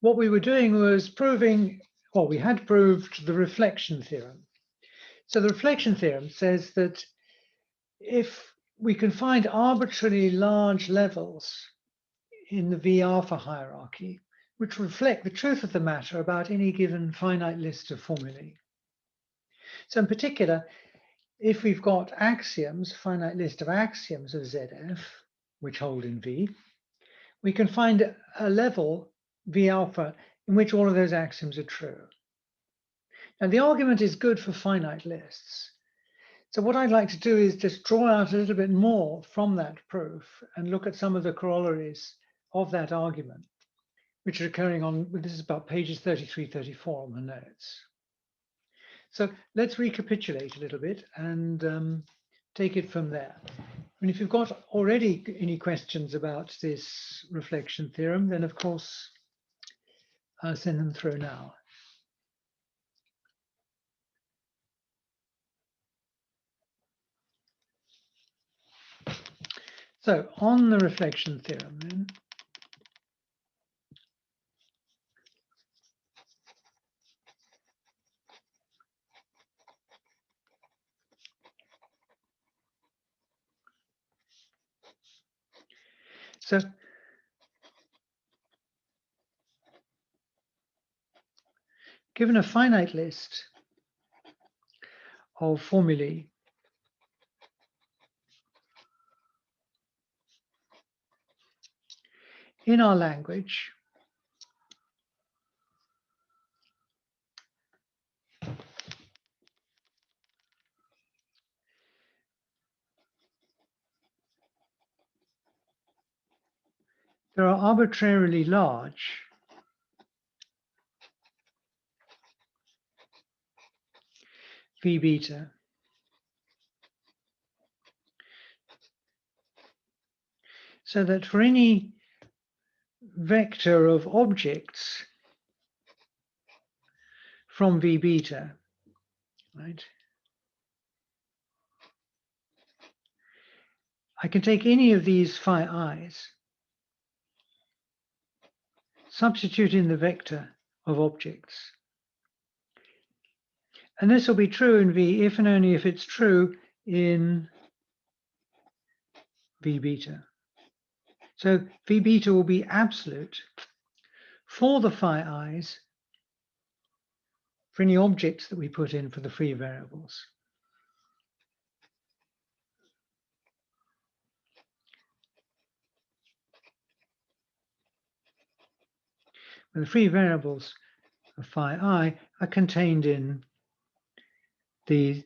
what we were doing was proving, well, we had proved the reflection theorem. So the reflection theorem says that if we can find arbitrarily large levels in the V alpha hierarchy, which reflect the truth of the matter about any given finite list of formulae. So in particular, if we've got axioms, finite list of axioms of ZF, which hold in V, we can find a level, V alpha, in which all of those axioms are true. Now, the argument is good for finite lists. So what I'd like to do is just draw out a little bit more from that proof and look at some of the corollaries of that argument, which are occurring on, this is about pages 33, 34 on the notes. So let's recapitulate a little bit and take it from there. And if you've got already any questions about this reflection theorem, then of course, I'll send them through now. So on the reflection theorem then, so given a finite list of formulae in our language, there are arbitrarily large V beta so that for any vector of objects from V beta, right, I can take any of these phi i's, substitute in the vector of objects. And this will be true in V if and only if it's true in V beta. So V beta will be absolute for the phi i's for any objects that we put in for the free variables. And the free variables of phi I are contained in the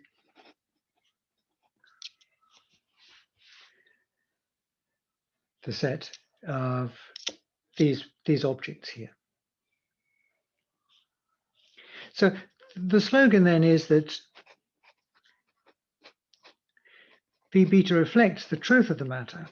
set of these objects here. So the slogan then is that V beta reflects the truth of the matter.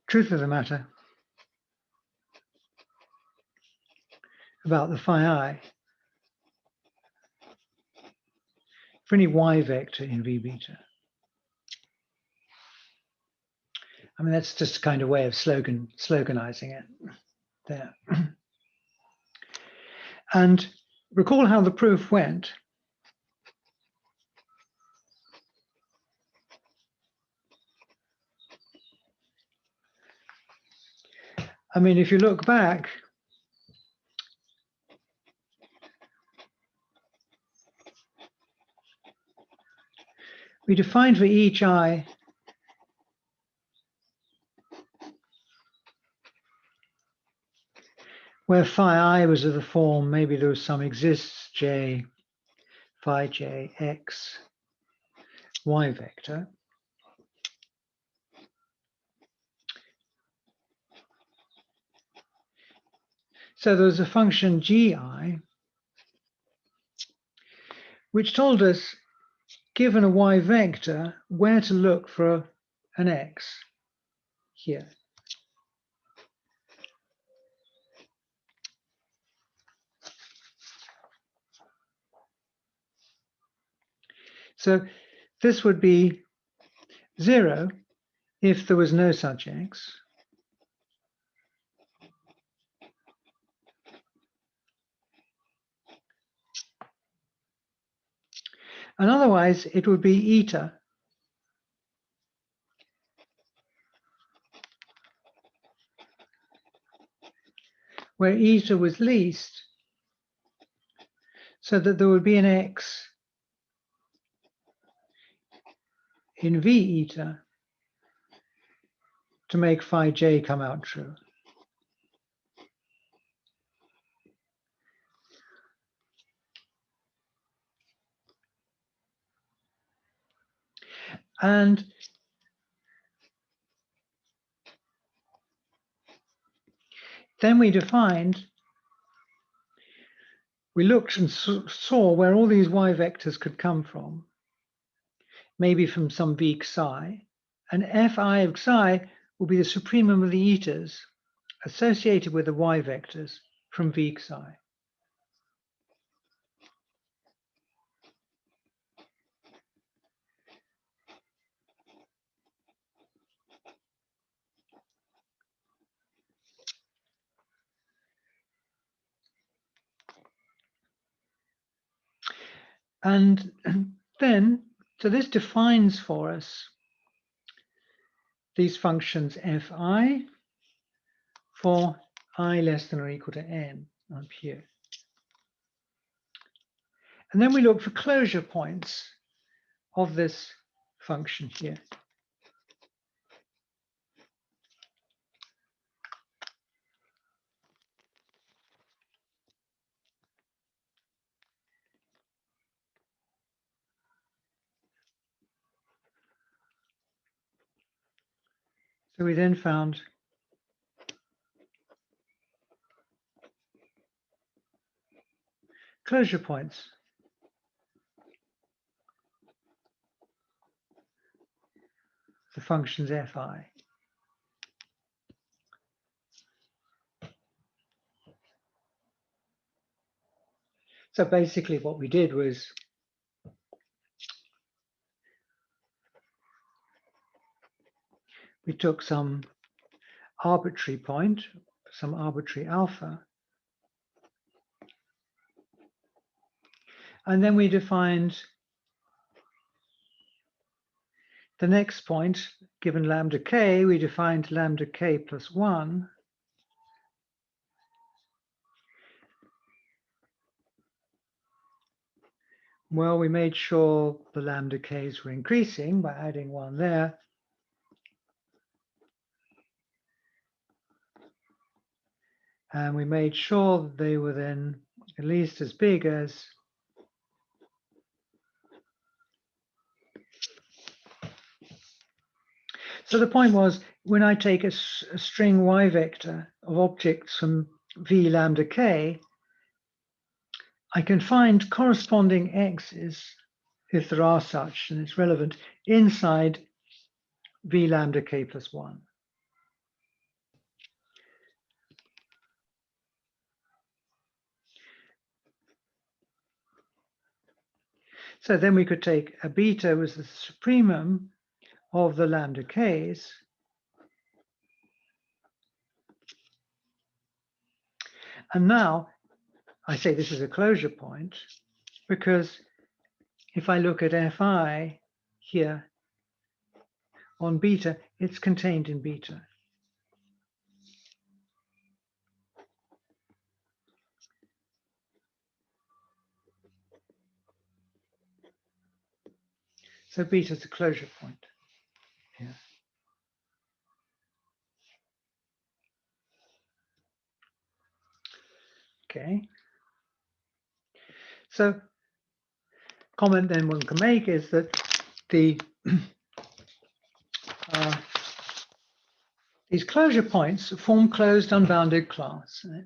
Truth of the matter about the phi I for any y vector in V beta. I mean, that's just a kind of way of sloganizing it there. And recall how the proof went. I mean, if you look back, we defined for each I where phi I was of the form, maybe there was some exists j, phi j, x, y vector. So there was a function gi, which told us given a y vector, where to look for an x here. So this would be 0 if there was no such x. And otherwise, it would be eta, where eta was least, so that there would be an x in v eta to make phi j come out true. And then we looked and saw where all these y vectors could come from, maybe from some v psi, and fi of psi will be the supremum of the etas associated with the y vectors from v psi. And then, so this defines for us these functions fi for I less than or equal to n up here. And then we look for closure points of this function here. So we then found closure points. The functions fi. So basically what we did was we took some arbitrary point, some arbitrary alpha, and then we defined the next point, given lambda k, we defined lambda k plus 1. Well, we made sure the lambda k's were increasing by adding 1 there. And we made sure that they were then at least as big as so the point was, when I take a string y vector of objects from v lambda k, I can find corresponding x's, if there are such, and it's relevant, inside v lambda k plus 1. So then we could take a beta was the supremum of the lambda k's, and now I say this is a closure point because if I look at fi here on beta, it's contained in beta. So beta is a closure point here. Okay. So comment then one can make is that the these closure points form closed unbounded class. Right?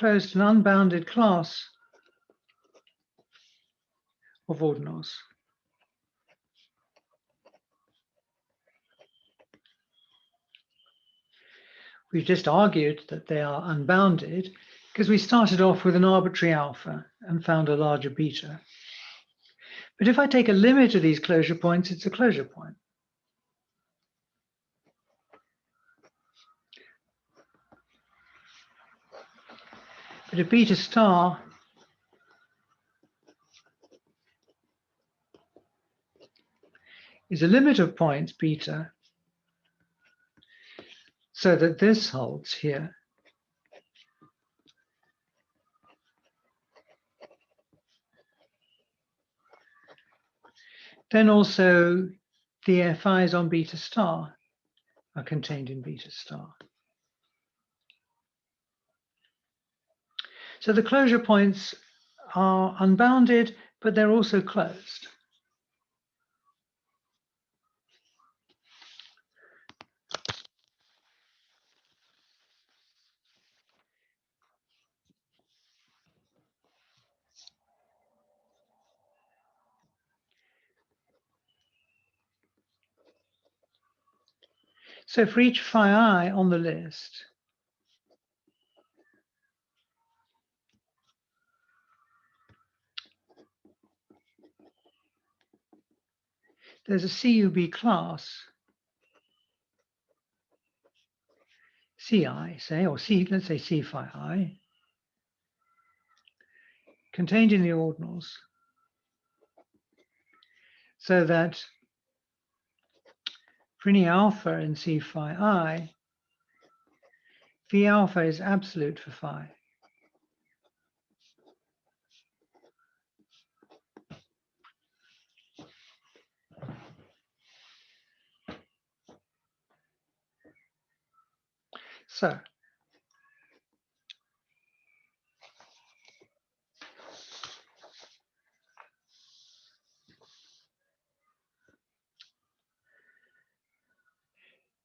closed and unbounded class of ordinals. We've just argued that they are unbounded because we started off with an arbitrary alpha and found a larger beta. But if I take a limit of these closure points, it's a closure point. But if beta star is a limit of points beta, so that this holds here, then also the FIs on beta star are contained in beta star. So the closure points are unbounded, but they're also closed. So for each phi I on the list, there's a CUB class, CI, say, or C, let's say C phi I, contained in the ordinals, so that for any alpha in C phi I, V alpha is absolute for phi. So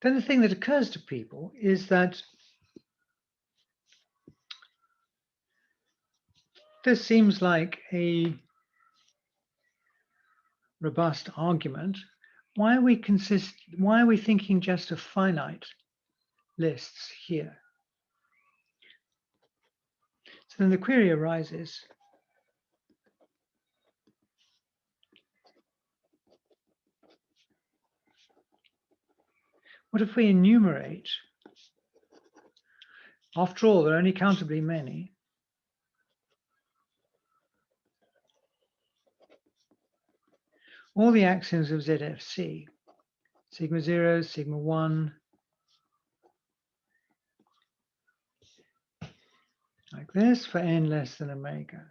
then the thing that occurs to people is that this seems like a robust argument. Why are we thinking just of finite lists here? So then the query arises, what if we enumerate? After all, there are only countably many. All the axioms of ZFC, sigma 0, sigma 1, like this for n less than omega.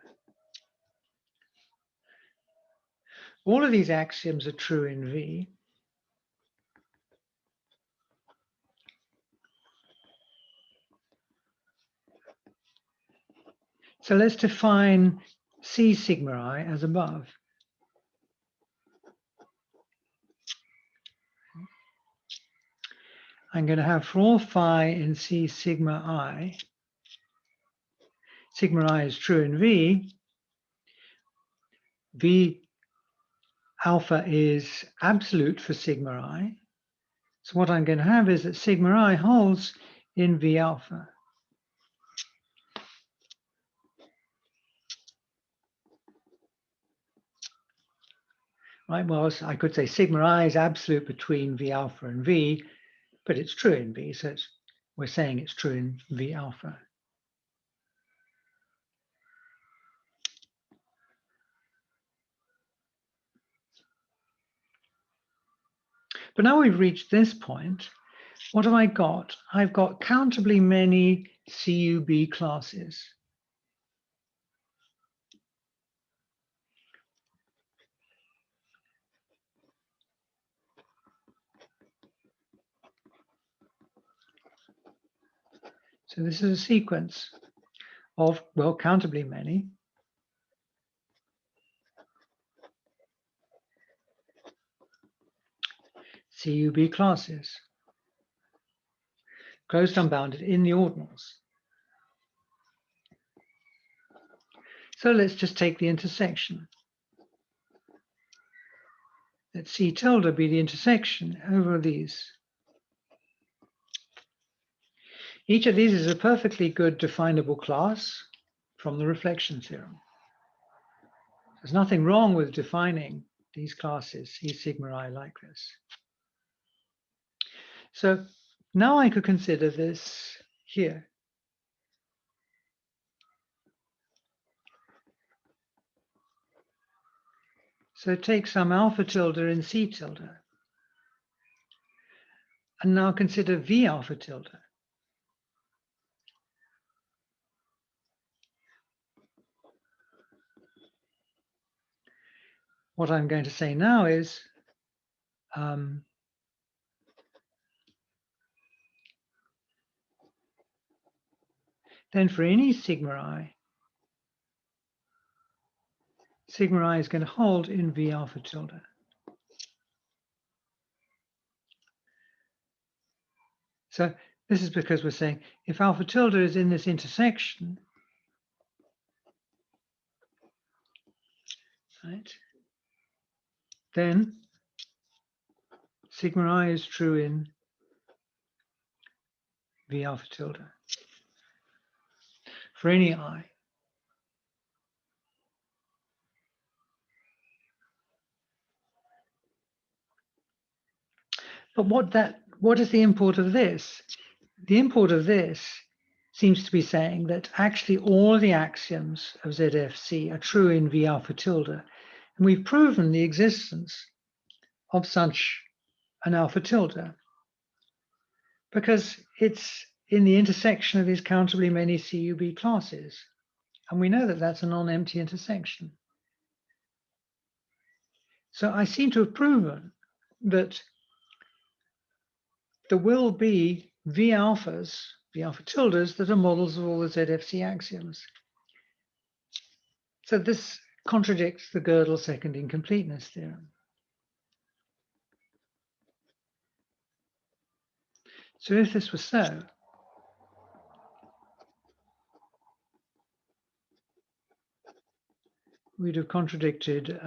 All of these axioms are true in V. So let's define C sigma I as above. I'm going to have for all phi in C sigma I is true in V. V alpha is absolute for sigma I. So what I'm going to have is that sigma I holds in V alpha. Right, well, I could say sigma I is absolute between V alpha and V, but it's true in V, so we're saying it's true in V alpha. But now we've reached this point, what have I got? I've got countably many CUB classes. So this is a sequence of, well, countably many. CUB classes, closed unbounded in the ordinals. So let's just take the intersection. Let C tilde be the intersection over these. Each of these is a perfectly good definable class from the reflection theorem. There's nothing wrong with defining these classes, E sigma I, like this. So now I could consider this here. So take some alpha tilde in C tilde. And now consider V alpha tilde. What I'm going to say now is then for any sigma I is going to hold in V alpha tilde. So this is because we're saying if alpha tilde is in this intersection, right, then sigma I is true in V alpha tilde for any I. But what is the import of this? The import of this seems to be saying that actually all the axioms of ZFC are true in V alpha tilde. And we've proven the existence of such an alpha tilde because it's in the intersection of these countably many CUB classes. And we know that that's a non-empty intersection. So I seem to have proven that there will be V alpha tildes that are models of all the ZFC axioms. So this contradicts the Girdle second incompleteness theorem. So if this was so, we'd have contradicted,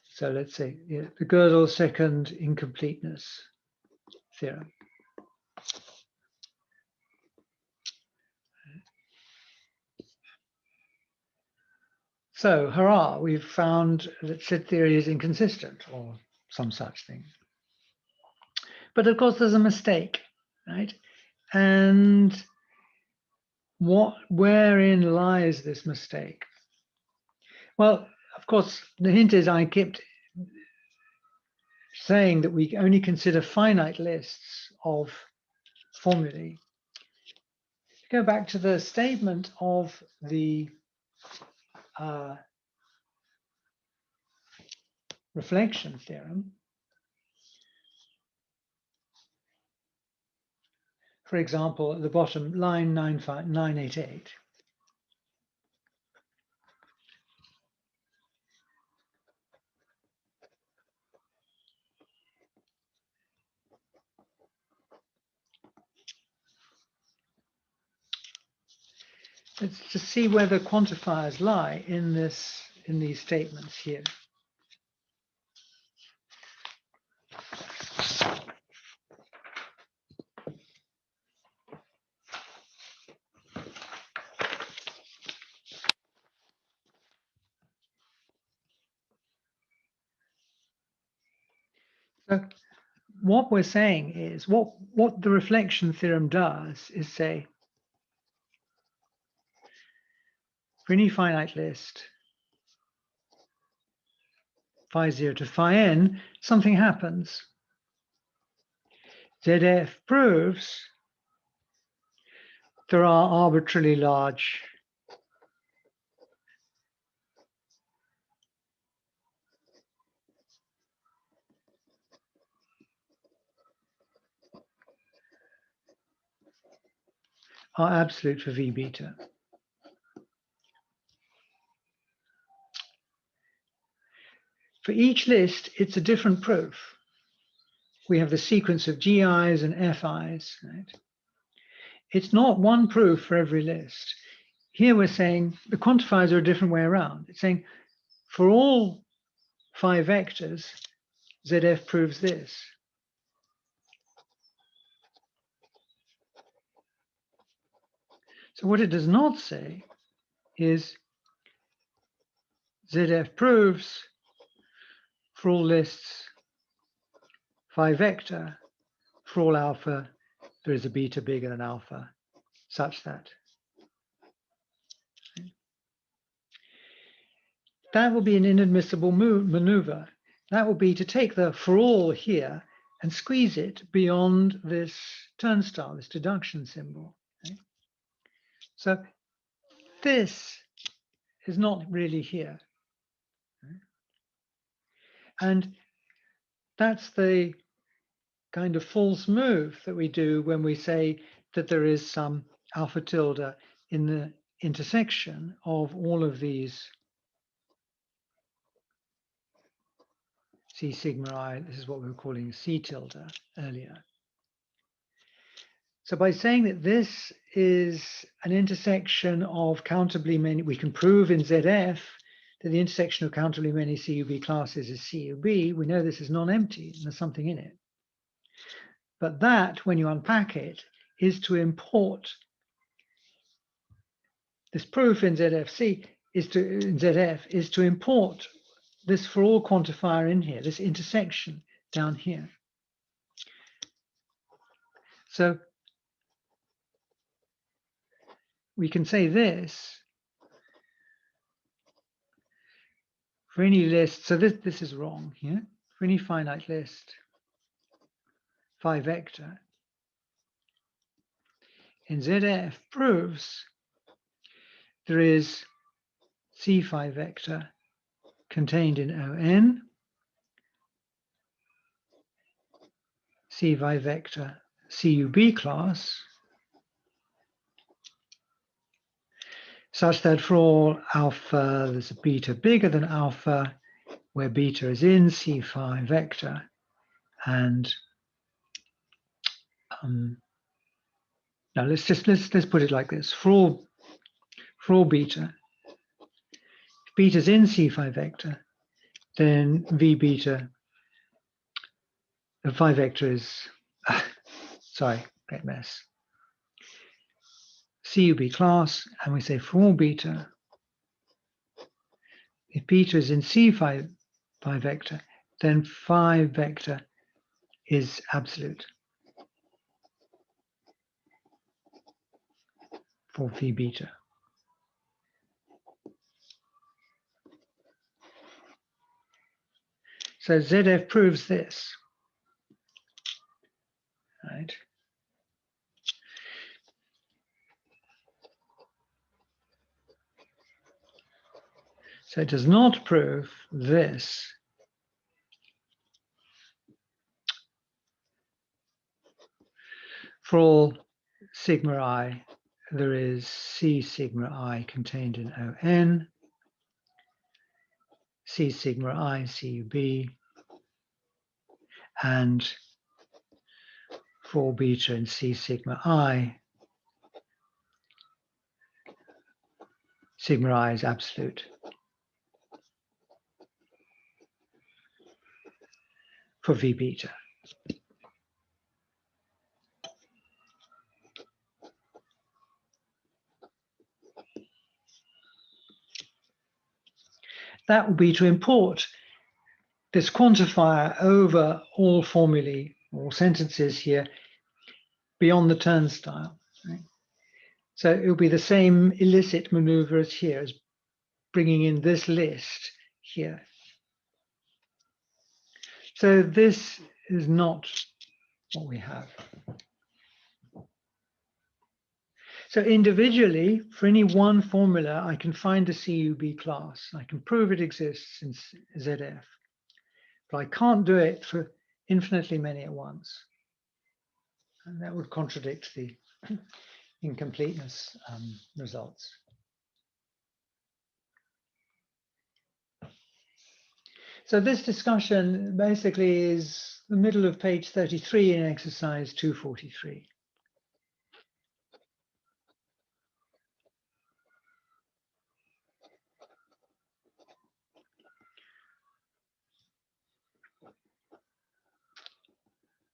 so let's say the Girdle second incompleteness theorem. So, hurrah, we've found that set theory is inconsistent or some such thing. But of course, there's a mistake, right? And wherein lies this mistake? Well, of course, the hint is I kept saying that we only consider finite lists of formulae. Go back to the statement of the reflection theorem. For example, at the bottom, line 988. Let's just see where the quantifiers lie in these statements here. So what we're saying is, what the reflection theorem does is say, for any finite list, phi 0 to phi n, something happens. ZF proves there are arbitrarily large are absolute for V beta. For each list, it's a different proof. we have the sequence of GIs and FIs, right? It's not one proof for every list. Here we're saying the quantifiers are a different way around. It's saying for all 5 vectors, ZF proves this. So what it does not say is ZF proves for all lists 5 vector, for all alpha, there is a beta bigger than alpha, such that. That will be an inadmissible maneuver. That will be to take the for all here and squeeze it beyond this turnstile, this deduction symbol. Okay? So this is not really here. Okay? And that's the kind of false move that we do when we say that there is some alpha tilde in the intersection of all of these C sigma I. This is what we were calling C tilde earlier. So by saying that this is an intersection of countably many, we can prove in ZF that the intersection of countably many CUB classes is CUB. We know this is non-empty and there's something in it. But that, when you unpack it, is to import this proof in ZFC in ZF is to import this for all quantifier in here, this intersection down here. So we can say this for any list. So this is wrong here. For any finite list, 5 vector in ZF proves there is C5 vector contained in ON, C5 vector CUB class, such that for all alpha, there's a beta bigger than alpha, where beta is in C5 vector, and now let's put it like this: for all beta, if beta is in C5 vector, then V beta, the 5 vector is sorry, great mess. CUB class, and we say for all beta, if beta is in C5 vector, then 5 vector is absolute for V beta. So ZF proves this, right? So it does not prove this. For all sigma I, there is C sigma I contained in ON, C sigma I CUB, and for all beta in C sigma I is absolute for V beta. That would be to import this quantifier over all formulae or sentences here beyond the turnstile. Right? So it will be the same illicit maneuver as here, as bringing in this list here. So this is not what we have. So individually, for any one formula, I can find a CUB class. I can prove it exists in ZF. But I can't do it for infinitely many at once. And that would contradict the incompleteness results. So this discussion basically is the middle of page 33 in exercise 243.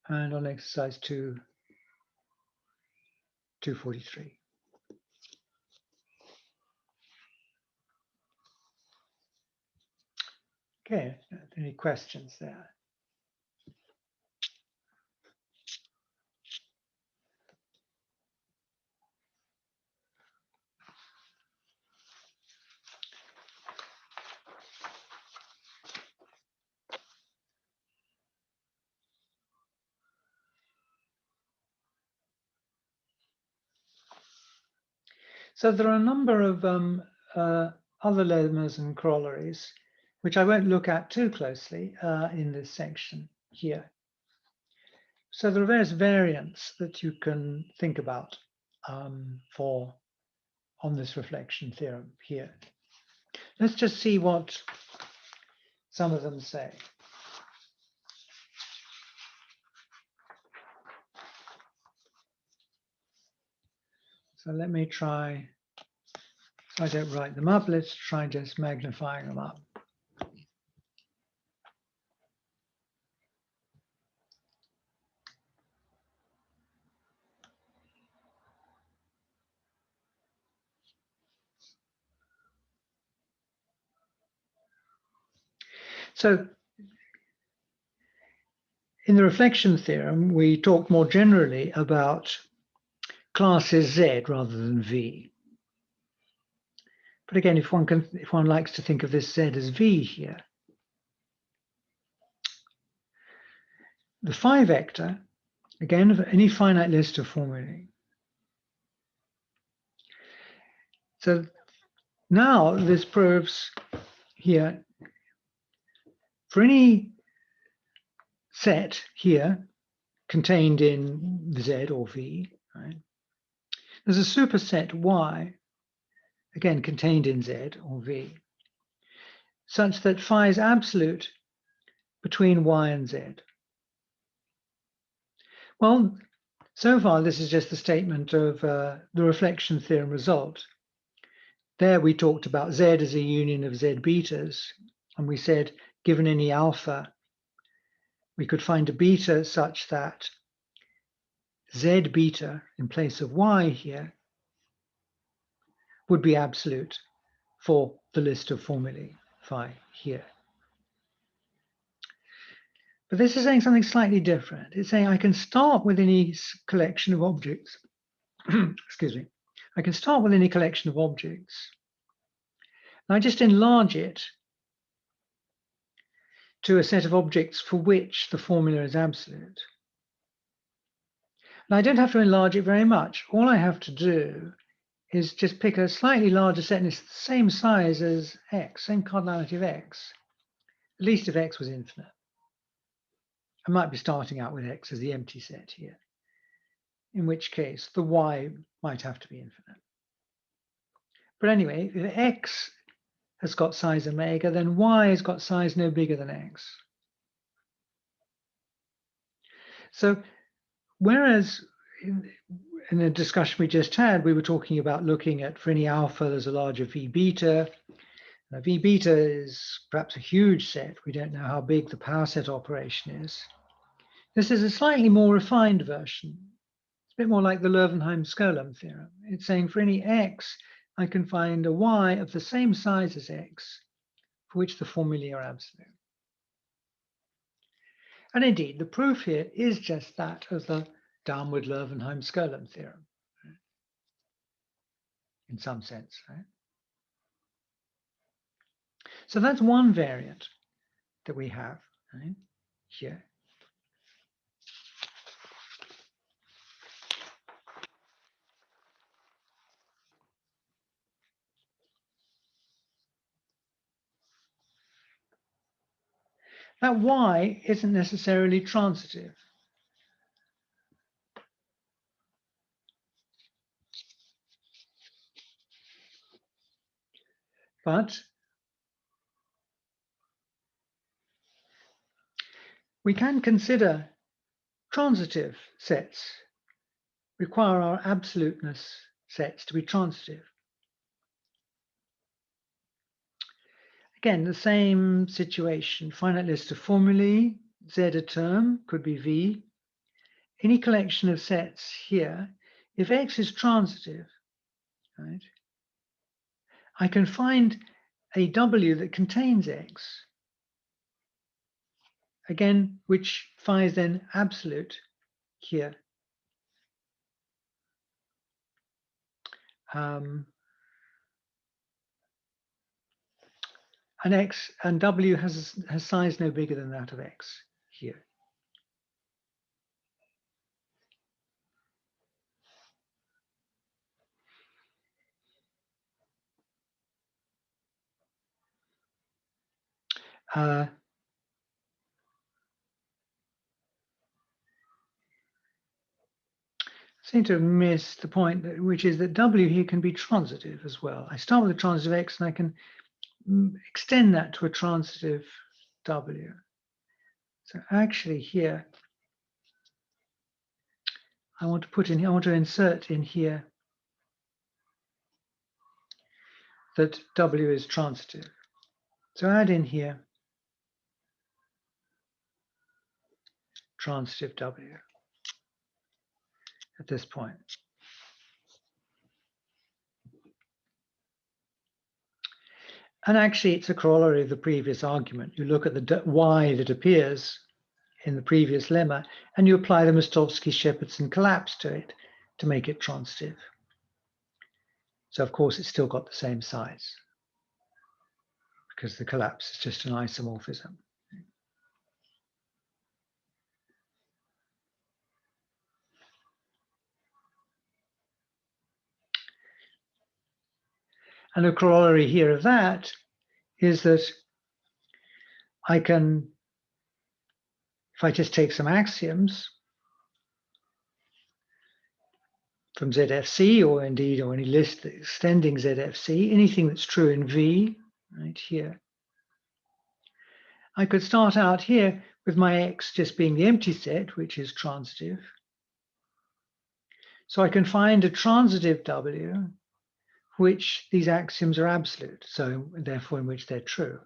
And on exercise 243. Okay, any questions there? So there are a number of other lemmas and corollaries, which I won't look at too closely in this section here. So there are various variants that you can think about on this reflection theorem here. Let's just see what some of them say. So let me try, so I don't write them up, let's try just magnifying them up. So in the reflection theorem, we talked more generally about classes Z rather than V. But again, if one likes to think of this Z as V here, the phi vector, again, of any finite list of formulae. So now this proves here, for any set here contained in Z or V, right, there's a superset Y, again, contained in Z or V, such that phi is absolute between Y and Z. Well, so far, this is just the statement of the reflection theorem result. There we talked about Z as a union of Z betas, and we said, given any alpha, we could find a beta such that Z beta in place of Y here would be absolute for the list of formulae phi here. But this is saying something slightly different. It's saying I can start with any collection of objects. Excuse me. I can start with any collection of objects. And I just enlarge it to a set of objects for which the formula is absolute. And I don't have to enlarge it very much. All I have to do is just pick a slightly larger set, and it's the same size as X, same cardinality of X, at least if X was infinite. I might be starting out with X as the empty set here, in which case the Y might have to be infinite. But anyway, if X has got size omega, then Y has got size no bigger than X. So whereas in the discussion we just had, we were talking about looking at for any alpha, there's a larger V beta. Now, V beta is perhaps a huge set. We don't know how big the power set operation is. This is a slightly more refined version. It's a bit more like the Löwenheim-Skolem theorem. It's saying for any X, I can find a Y of the same size as X, for which the formulae are absolute. And indeed, the proof here is just that of the downward Löwenheim-Skolem theorem, in some sense, right? So that's one variant that we have, right, here. That Y isn't necessarily transitive. But we can consider transitive sets, require our absoluteness sets to be transitive. Again, the same situation, finite list of formulae, Z a term, could be V. Any collection of sets here, if X is transitive, right, I can find a W that contains X, again, which phi is then absolute here. And X and W has size no bigger than that of X here. Seem to have missed the point, which is that W here can be transitive as well. I start with a transitive X and I can extend that to a transitive W. So actually here, I want to insert in here that W is transitive. So add in here transitive W at this point. And actually, it's a corollary of the previous argument. You look at the Y that appears in the previous lemma, and you apply the Mistovsky-Shepardson collapse to it to make it transitive. So of course, it's still got the same size because the collapse is just an isomorphism. And a corollary here of that is that I can, if I just take some axioms from ZFC, or indeed, or any list extending ZFC, anything that's true in V, right here, I could start out here with my X just being the empty set, which is transitive. So I can find a transitive W, which these axioms are absolute, so therefore in which they're true.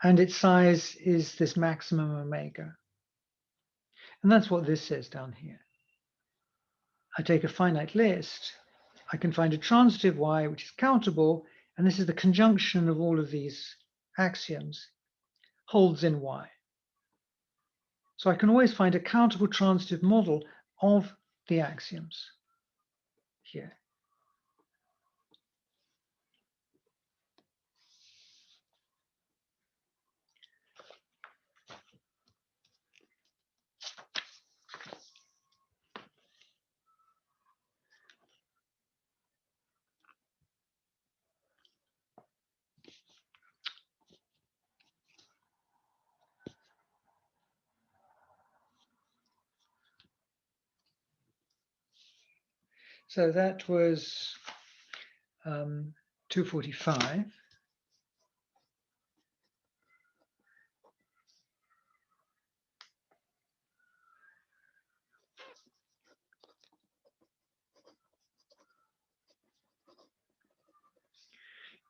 And its size is this maximum omega. And that's what this says down here. I take a finite list, I can find a transitive Y, which is countable, and this is the conjunction of all of these axioms, holds in Y. So I can always find a countable transitive model of the axioms here. So that was 245.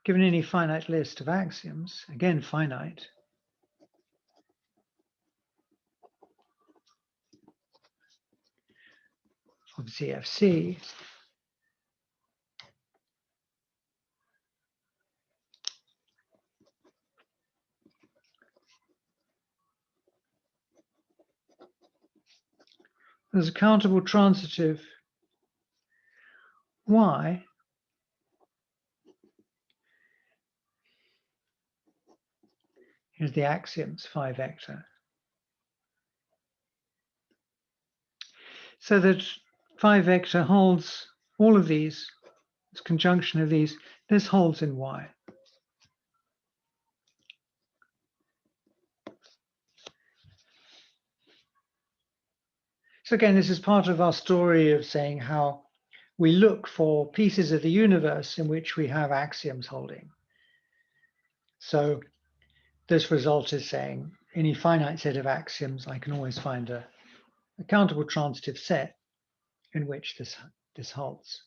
Given any finite list of axioms, again finite, of ZFC, there's a countable transitive Y here's the axioms phi vector. So that phi vector holds all of these, this conjunction of these, this holds in Y. So again, this is part of our story of saying how we look for pieces of the universe in which we have axioms holding. So this result is saying any finite set of axioms, I can always find a countable transitive set in which this holds.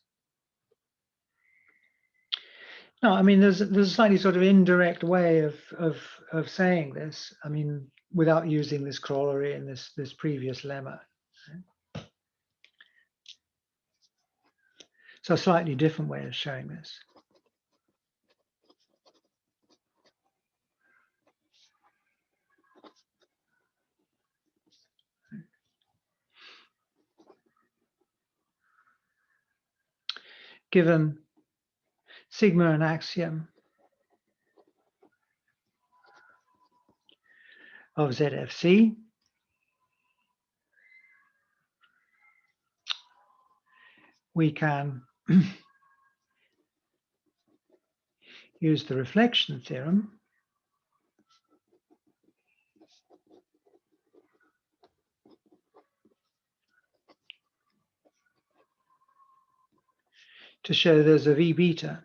No, I mean, there's a slightly sort of indirect way of saying this. I mean, without using this corollary and this previous lemma. So a slightly different way of showing this. Given sigma an axiom of ZFC, we can use the reflection theorem to show there's a V beta.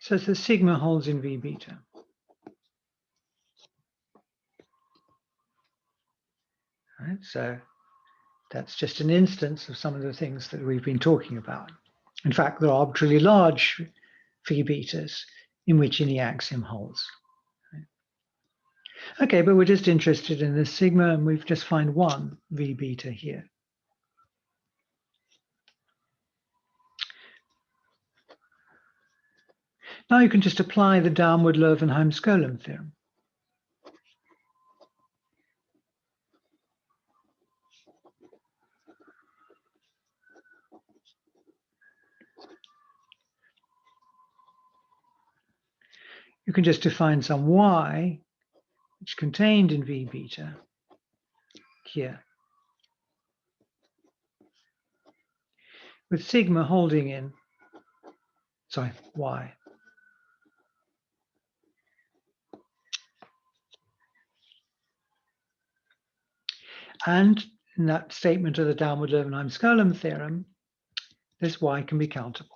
So the sigma holds in V beta. Right, so that's just an instance of some of the things that we've been talking about. In fact, there are arbitrarily large phi betas in which any axiom holds. Okay, but we're just interested in this sigma, and we've just find one V beta here. Now you can just apply the downward Löwenheim-Skolem theorem. You can just define some y, which is contained in V beta here, with sigma holding in, y. And in that statement of the downward Löwenheim-Skolem theorem, this y can be countable.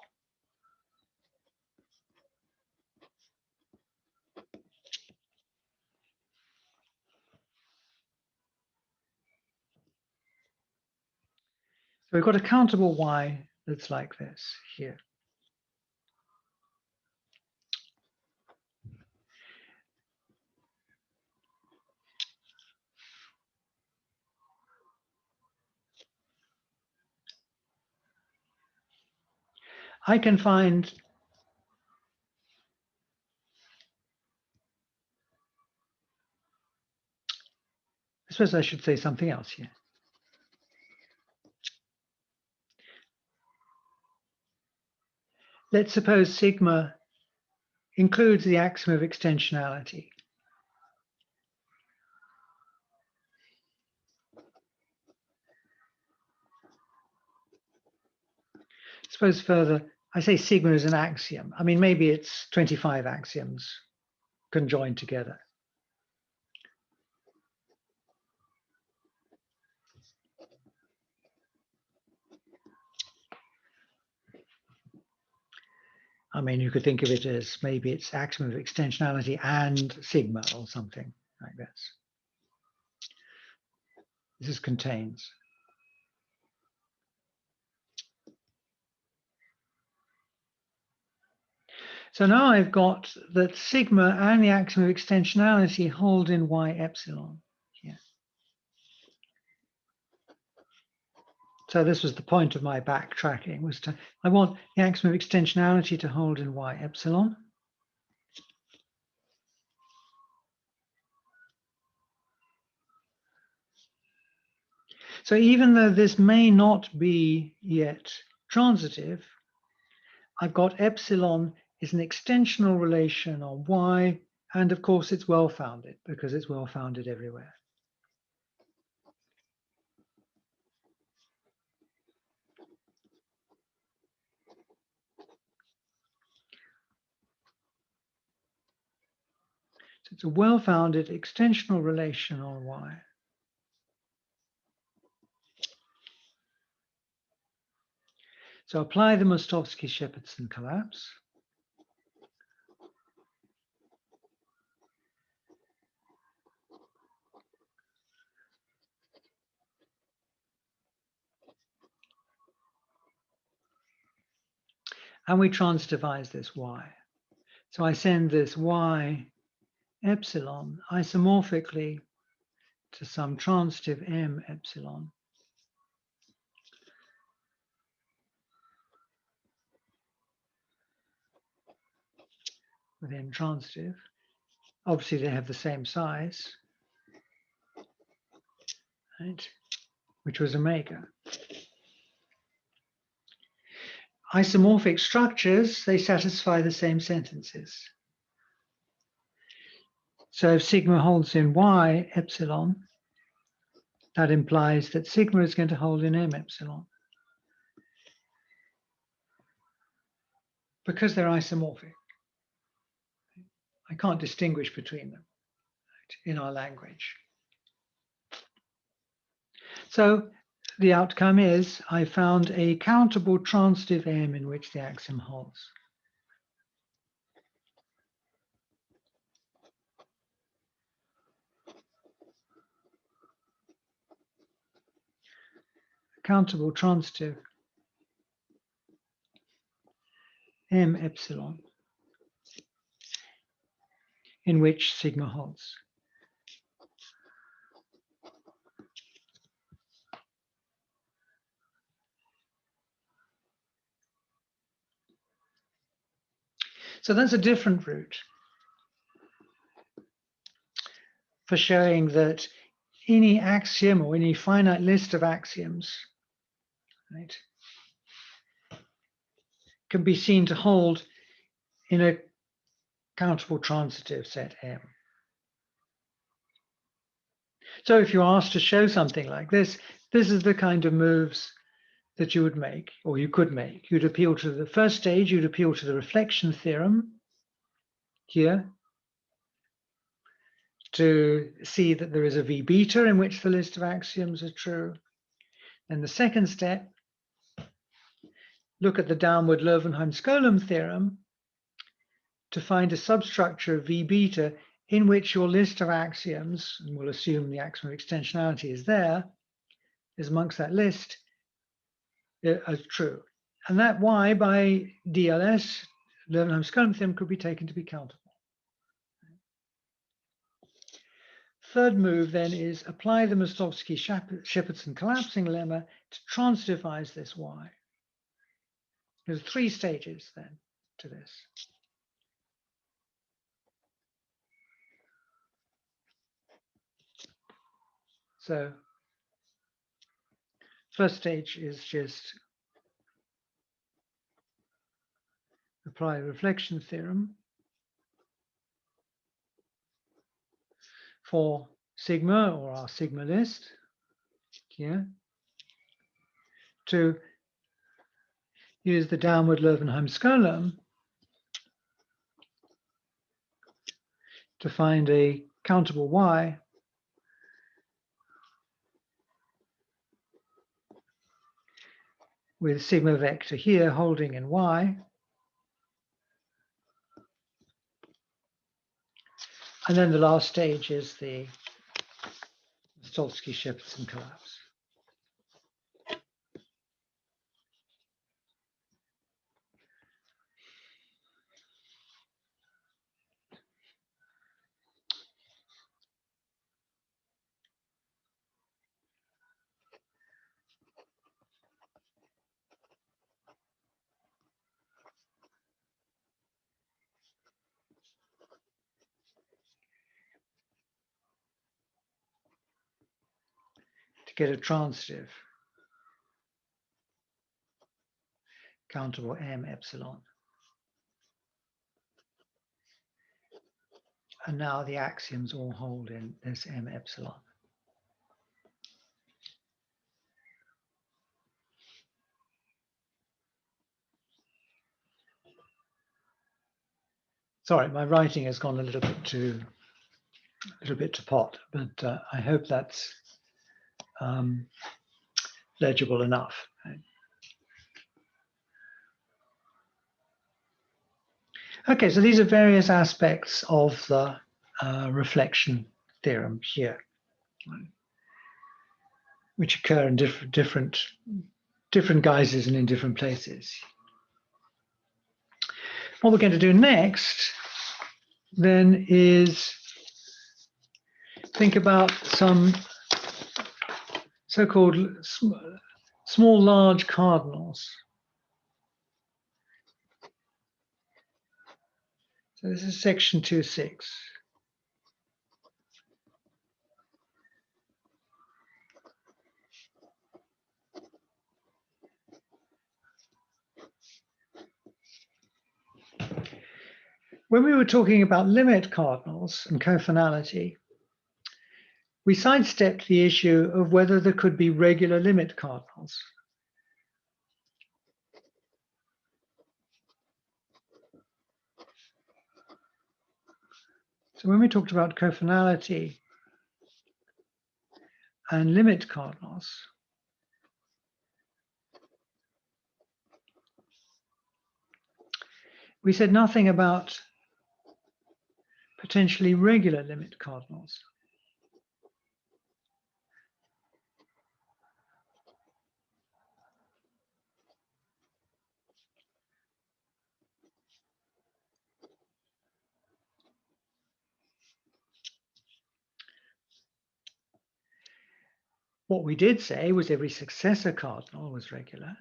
So we've got a countable y that's like this here. I can find I suppose I should say something else here. Let's suppose sigma includes the axiom of extensionality. Suppose further, I say sigma is an axiom. I mean, maybe it's 25 axioms conjoined together. I mean, you could think of it as maybe it's axiom of extensionality and sigma or something like this. This is contains. So now I've got that sigma and the axiom of extensionality hold in y epsilon here. So this was the point of my backtracking, was I want the axiom of extensionality to hold in y epsilon. So even though this may not be yet transitive, I've got epsilon is an extensional relation on y, and of course it's well-founded because it's well-founded everywhere. So it's a well-founded extensional relation on y. So apply the Mostovsky-Shepardson collapse. and we transitivise this y. So I send this y epsilon isomorphically to some transitive m epsilon with n transitive. Obviously, they have the same size, right? Which was omega. Isomorphic structures, they satisfy the same sentences. So if sigma holds in y epsilon, that implies that sigma is going to hold in m epsilon, because they're isomorphic. I can't distinguish between them in our language. So the outcome is I found a countable transitive M in which the axiom holds. Countable transitive M epsilon in which sigma holds. So that's a different route for showing that any axiom or any finite list of axioms, right, can be seen to hold in a countable transitive set M. So if you're asked to show something like this, this is the kind of moves that you would make, or you could make. You'd appeal to the first stage, you'd appeal to the reflection theorem here to see that there is a V beta in which the list of axioms are true. And the second step, look at the downward Löwenheim-Skolem theorem to find a substructure of V beta in which your list of axioms, and we'll assume the axiom of extensionality is there, is amongst that list, are true. And that Y by DLS, Löwenheim-Skolem theorem, could be taken to be countable. Third move then is apply the Mostovsky-Shepardson collapsing lemma to transitivise this Y. There's 3 stages then to this. So first stage is just apply the reflection theorem for sigma, or our sigma list here, to use the downward Löwenheim-Skolem to find a countable Y with sigma vector here holding in Y. And then the last stage is the Mostovsky-Shepardson collapse. To get a transitive countable M epsilon. And now the axioms all hold in this M epsilon. Sorry, my writing has gone a little bit to pot, but I hope that's legible enough. Okay, so these are various aspects of the reflection theorem here, which occur in different guises and in different places. What we're going to do next then is think about some so-called small large cardinals. So this is section 2.6. When we were talking about limit cardinals and cofinality, we sidestepped the issue of whether there could be regular limit cardinals. So when we talked about cofinality and limit cardinals, we said nothing about potentially regular limit cardinals. What we did say was every successor cardinal was regular.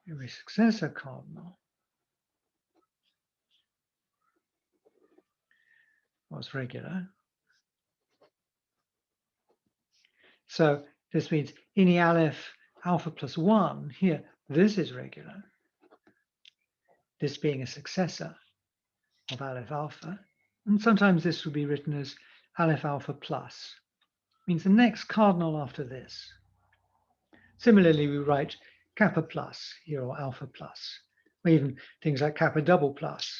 Every successor cardinal was regular. So this means any aleph alpha plus 1 here, this is regular. This being a successor of aleph alpha. And sometimes this would be written as aleph alpha plus. Means the next cardinal after this. Similarly, we write kappa plus here, or alpha plus, or even things like kappa double plus,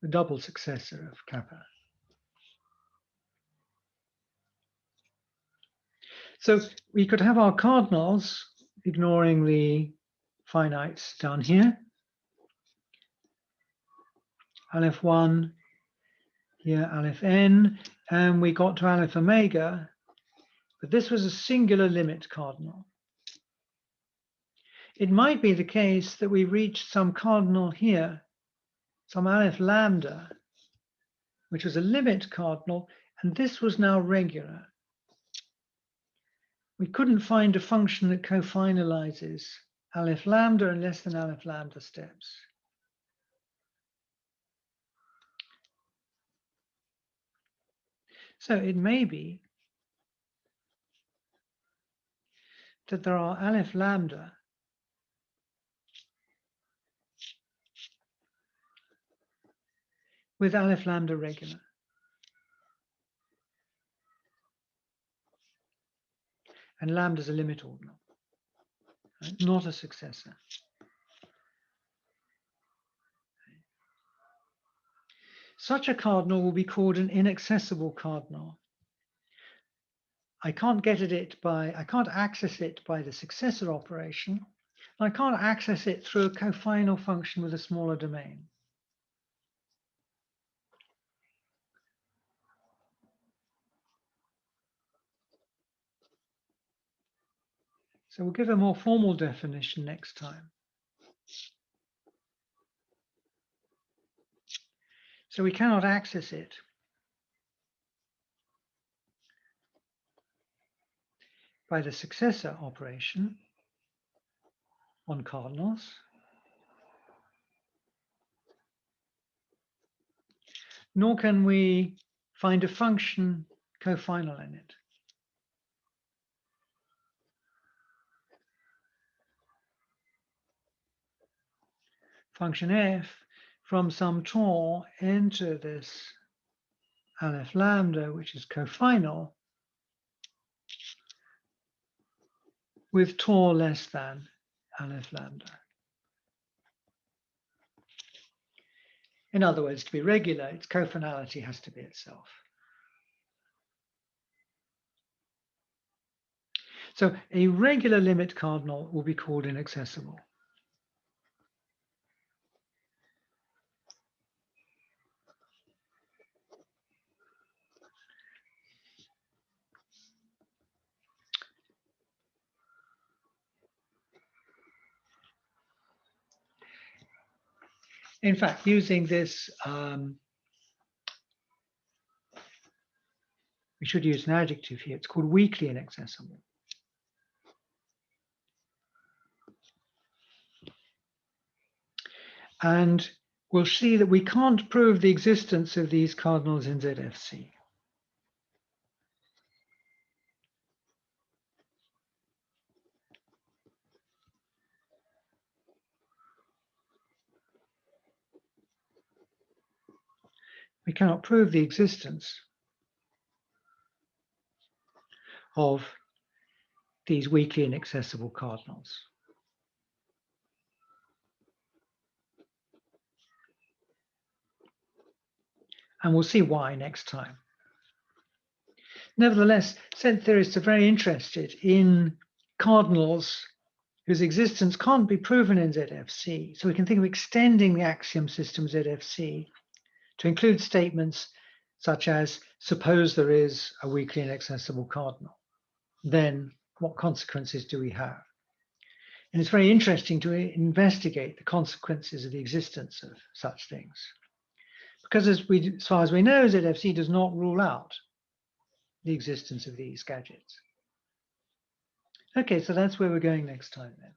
the double successor of kappa. So we could have our cardinals, ignoring the finites down here. Aleph 1, here aleph n, and we got to aleph omega, but this was a singular limit cardinal. It might be the case that we reached some cardinal here, some aleph lambda, which was a limit cardinal, and this was now regular. We couldn't find a function that cofinalizes aleph lambda and less than aleph lambda steps. So it may be that there are aleph lambda with aleph lambda regular. And lambda is a limit ordinal, right? Not a successor. Such a cardinal will be called an inaccessible cardinal. I can't access it by the successor operation. I can't access it through a cofinal function with a smaller domain. So we'll give a more formal definition next time. So we cannot access it by the successor operation on cardinals, nor can we find a function cofinal in it. Function f from some tor into this aleph lambda, which is cofinal, with tor less than aleph lambda. In other words, to be regular, its cofinality has to be itself. So a regular limit cardinal will be called inaccessible. in fact, using this, we should use an adjective here. It's called weakly inaccessible. And we'll see that we can't prove the existence of these cardinals in ZFC. We cannot prove the existence of these weakly inaccessible cardinals. And we'll see why next time. Nevertheless, set theorists are very interested in cardinals whose existence can't be proven in ZFC. So we can think of extending the axiom system ZFC to include statements such as, suppose there is a weakly inaccessible cardinal, then what consequences do we have? And it's very interesting to investigate the consequences of the existence of such things. Because as far as we know, ZFC does not rule out the existence of these gadgets. Okay, so that's where we're going next time then.